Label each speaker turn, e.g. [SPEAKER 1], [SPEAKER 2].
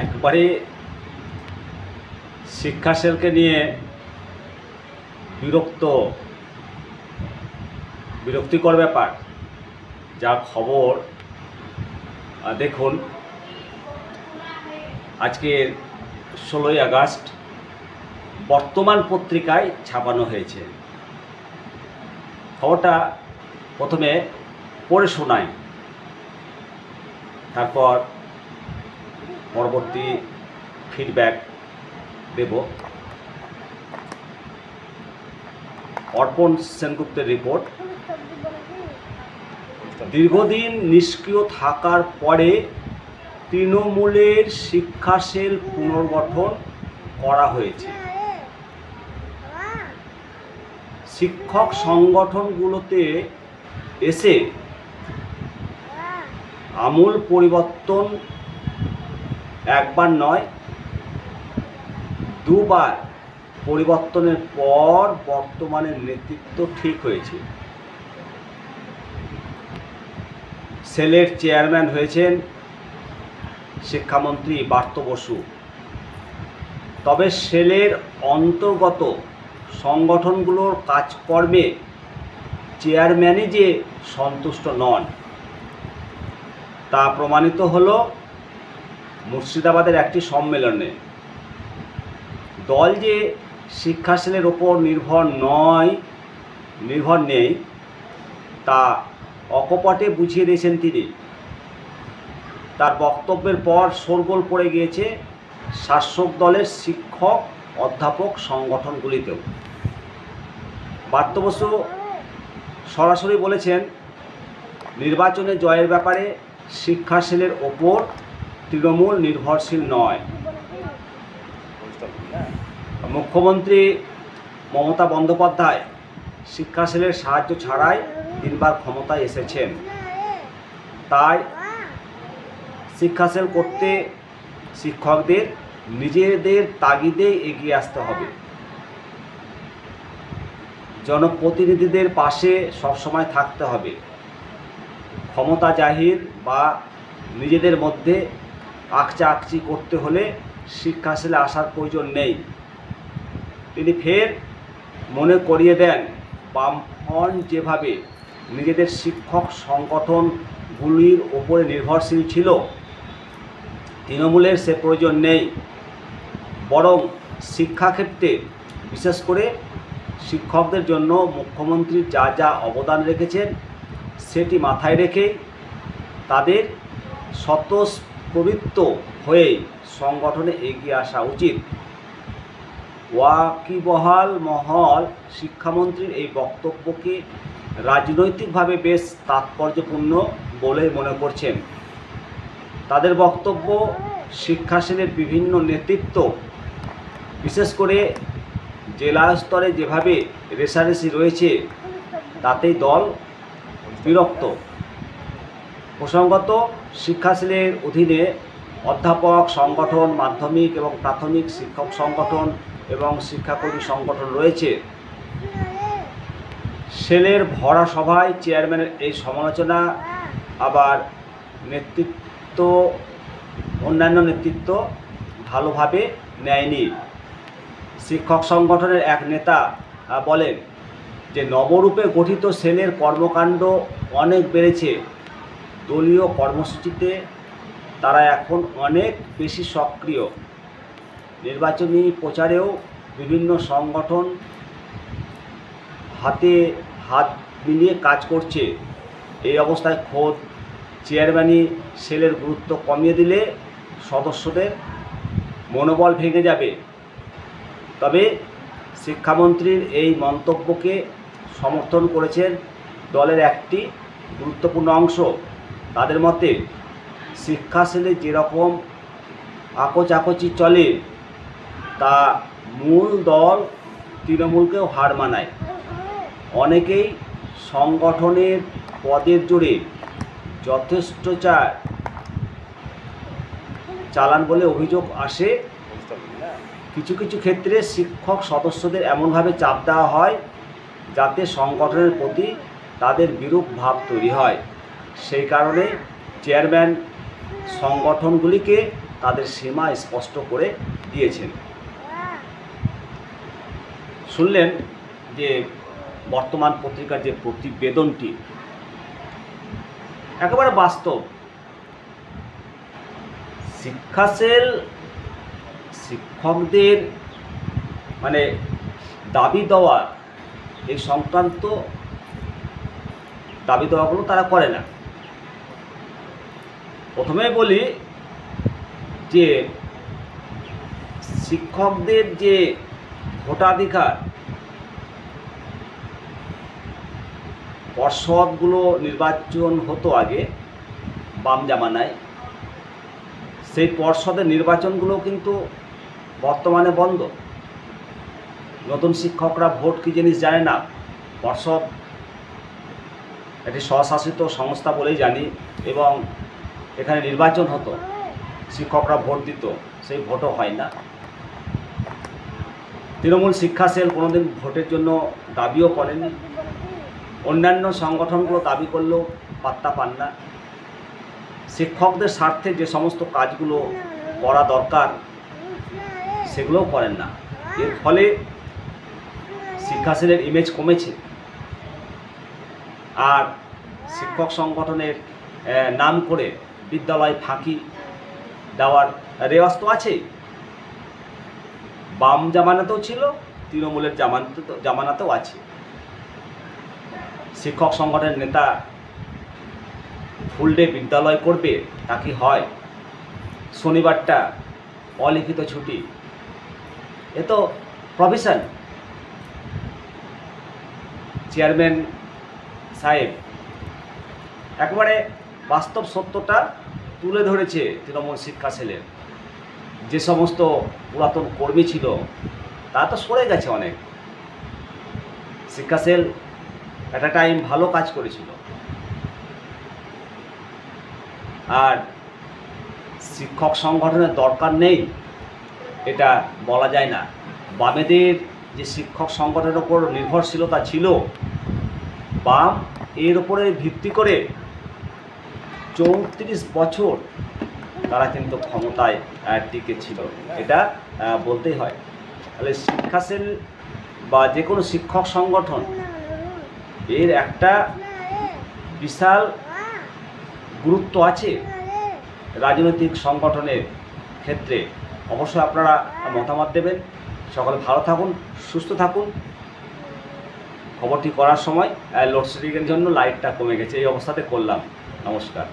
[SPEAKER 1] একবারে শিক্ষা সেলকে নিয়ে বিরক্তিকর ব্যাপার। যা খবর দেখুন, আজকে 16ই আগস্ট বর্তমান পত্রিকায় ছাপানো হয়েছে। খবরটা প্রথমে পড়ে শোনাই, তারপর পরবর্তী ফিডব্যাক দেব। অর্পণ সেনগুপ্তের রিপোর্ট। দীর্ঘদিন নিষ্ক্রিয় থাকার পরে তৃণমূলের শিক্ষা সেল পুনর্গঠন করা হয়েছে। শিক্ষক সংগঠনগুলোতে এসে আমূল পরিবর্তন একবার নয়, দুবার পরিবর্তনের পর বর্তমানের নেতৃত্ব ঠিক হয়েছে। সেলের চেয়ারম্যান হয়েছেন শিক্ষামন্ত্রী ব্রাত্য বসু। তবে সেলের অন্তর্গত সংগঠনগুলোর কাজকর্মে চেয়ারম্যানই যে সন্তুষ্ট নন তা প্রমাণিত হলো মুর্শিদাবাদের একটি সম্মেলনে। দল যে শিক্ষা সেলের ওপর নির্ভর নেই তা অকপটে বুঝিয়ে দিয়েছেন তিনি। তার বক্তব্যের পর শোরগোল পড়ে গিয়েছে শাসক দলের শিক্ষক অধ্যাপক সংগঠনগুলিতেও। ব্রাত্য বসু সরাসরি বলেছেন, নির্বাচনে জয়ের ব্যাপারে শিক্ষা সেলের ওপর তৃণমূল নির্ভরশীল নয়। মুখ্যমন্ত্রী মমতা বন্দ্যোপাধ্যায় শিক্ষা সেলের সাহায্য ছাড়াই 3 বার ক্ষমতায় এসেছেন। তাই শিক্ষা সেল করতে শিক্ষকদের নিজেদের তাগিদে এগিয়ে আসতে হবে। জনপ্রতিনিধিদের পাশে সবসময় থাকতে হবে। ক্ষমতা জাহির বা নিজেদের মধ্যে আকচি করতে হলে শিক্ষা সেলে আসার প্রয়োজন নেই। তিনি ফের মনে করিয়ে দেন, বামফ্রন্ট যেভাবে নিজেদের শিক্ষক সংগঠনগুলির ওপরে নির্ভরশীল ছিল, তৃণমূলের সে প্রয়োজন নেই। বরং শিক্ষাক্ষেত্রে বিশেষ করে শিক্ষকদের জন্য মুখ্যমন্ত্রী যা অবদান রেখেছেন সেটি মাথায় রেখে তাদের স্বতঃস্ফূর্ত হয়ে সংগঠনে এগিয়ে আসা উচিত। ওয়াকিবহাল মহল শিক্ষামন্ত্রীর এই বক্তব্যকে রাজনৈতিকভাবে বেশ তাৎপর্যপূর্ণ বলে মনে করছেন। তাদের বক্তব্য, শিক্ষা সেলের বিভিন্ন নেতৃত্ব বিশেষ করে জেলা স্তরে যেভাবে রেষারেষি রয়েছে তাতেই দল বিরক্ত। প্রসঙ্গত, শিক্ষা সেলের অধীনে অধ্যাপক সংগঠন, মাধ্যমিক এবং প্রাথমিক শিক্ষক সংগঠন এবং শিক্ষাকর্মী সংগঠন রয়েছে। সেলের ভরা সভায় চেয়ারম্যানের এই সমালোচনা আবার অন্যান্য নেতৃত্ব ভালোভাবে নেয়নি। শিক্ষক সংগঠনের এক নেতা বলেন যে, নবরূপে গঠিত সেলের কর্মকাণ্ড অনেক বেড়েছে। দলীয় কর্মসূচিতে তারা এখন অনেক বেশি সক্রিয়। নির্বাচনী প্রচারেও বিভিন্ন সংগঠন হাতে হাত মিলিয়ে কাজ করছে। এই অবস্থায় খোদ চেয়ারম্যানই সেলের গুরুত্ব কমিয়ে দিলে সদস্যদের মনোবল ভেঙে যাবে। তবে শিক্ষামন্ত্রীর এই মন্তব্যকে সমর্থন করেছেন দলের একটি গুরুত্বপূর্ণ অংশ। তাদের মতে, শিক্ষা সেলে যেরকম আকোচাকচি চলে তা মূল দল তৃণমূলকেও হার মানায়। অনেকেই সংগঠনের পদের জোরে যথেষ্ট চালান বলে অভিযোগ আসে। কিছু ক্ষেত্রে শিক্ষক সদস্যদের এমনভাবে চাপ দেওয়া হয় যাতে সংগঠনের প্রতি তাদের বিরূপ ভাব তৈরি হয়। সেই কারণে চেয়ারম্যান সংগঠনগুলিকে তাদের সীমা স্পষ্ট করে দিয়েছেন। শুনলেন যে বর্তমান পত্রিকার যে প্রতিবেদনটি একেবারে বাস্তব। শিক্ষা সেল শিক্ষকদের মানে দাবি দেওয়া এই সংক্রান্ত দাবি দেওয়াগুলো তারা করে না। প্রথমেই বলি যে শিক্ষকদের যে ভোটাধিকার, পর্ষদগুলো নির্বাচন হতো আগে বাম জামানায়, সেই পর্ষদের নির্বাচনগুলো কিন্তু বর্তমানে বন্ধ। নতুন শিক্ষকরা ভোট কী জিনিস জানে না। পর্ষদ একটি স্বশাসিত সংস্থা বলেই জানি, এবং এখানে নির্বাচন হতো, শিক্ষকরা ভোট দিত, সেই ভোটও হয় না। তৃণমূল শিক্ষা সেল কোনোদিন ভোটের জন্য দাবিও করেনি। অন্যান্য সংগঠনগুলো দাবি করলেও পাত্তা পান না। শিক্ষকদের স্বার্থে যে সমস্ত কাজগুলো করা দরকার সেগুলোও করেন না। এর ফলে শিক্ষা সেলের ইমেজ কমেছে। আর শিক্ষক সংগঠনের নাম করে বিদ্যালয় ফাঁকি দেওয়ার রেওয়াজ তো আছেই। বাম জামানাতেও ছিল, তৃণমূলের জামানাতেও আছে। শিক্ষক সংগঠনের নেতা ফুল ডে বিদ্যালয় করবে, তা কি হয়? শনিবারটা অলিখিত ছুটি, এ তো প্রভিশন। চেয়ারম্যান সাহেব একবারে বাস্তব সত্যটা তুলে ধরেছে। তৃণমূল শিক্ষা সেলের যে সমস্ত পুরাতন কর্মী ছিল তা তো সরে গেছে অনেক। শিক্ষা সেল একটা টাইম ভালো কাজ করেছিল, আর শিক্ষক সংগঠনের দরকার নেই এটা বলা যায় না। বামেদের যে শিক্ষক সংগঠনের ওপর নির্ভরশীলতা ছিল, বাম এর উপরে ভিত্তি করে 34 বছর তারা কিন্তু ক্ষমতায় টিকে ছিল, এটা বলতেই হয়। তাহলে শিক্ষা সেল বা যে কোনো শিক্ষক সংগঠন এর একটা বিশাল গুরুত্ব আছে রাজনৈতিক সংগঠনের ক্ষেত্রে। অবশ্যই আপনারা মতামত দেবেন। সকলে ভালো থাকুন, সুস্থ থাকুন। খবরটি করার সময় লোডশেডিংয়ের জন্য লাইটটা কমে গেছে, এই অবস্থাতে করলাম। নমস্কার।